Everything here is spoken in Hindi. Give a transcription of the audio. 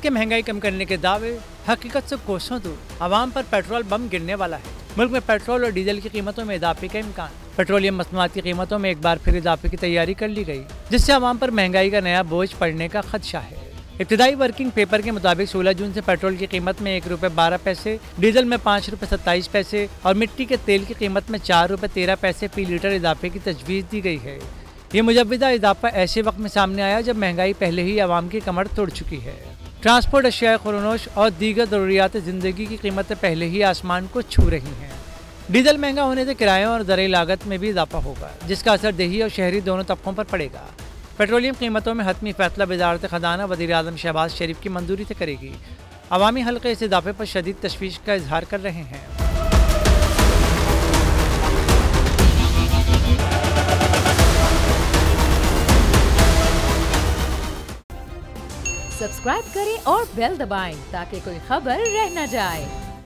के महंगाई कम करने के दावे हकीकत से कोसों दूर। आवाम पर पेट्रोल बम गिरने वाला है। मुल्क में पेट्रोल और डीजल की कीमतों में इजाफे का इम्कान। पेट्रोलियम मसनूआत की कीमतों में एक बार फिर इजाफे की तैयारी कर ली गई, जिससे आवाम पर महंगाई का नया बोझ पड़ने का खदशा है। इब्तिदाई वर्किंग पेपर के मुताबिक 16 जून से पेट्रोल की कीमत में 1 रुपये 12 पैसे, डीजल में 5 रुपये 27 पैसे और मिट्टी के तेल की कीमत में 4 रुपये 13 पैसे फी लीटर इजाफे की तजवीज़ दी गई है। ये मुजव्वदा इजाफा ऐसे वक्त में सामने आया जब महंगाई पहले ही आवाम की कमर तोड़ चुकी है। ट्रांसपोर्ट, अशिया खुरनोश और दीगर ज़रूरियात ज़िंदगी की कीमतें पहले ही आसमान को छू रही हैं। डीजल महंगा होने से किरायों और ज़रूरी लागत में भी इजाफा होगा, जिसका असर देही और शहरी दोनों तबकों पर पड़ेगा। पेट्रोलियम कीमतों में हतमी फैसला वज़ारत ख़जाना वज़ीर आज़म शहबाज शरीफ की मंजूरी से करेगी। अवामी हल्के इस इजाफे पर शदीद तशवीश का इजहार कर रहे हैं। सब्सक्राइब करें और बेल दबाएं ताकि कोई खबर रह न जाए।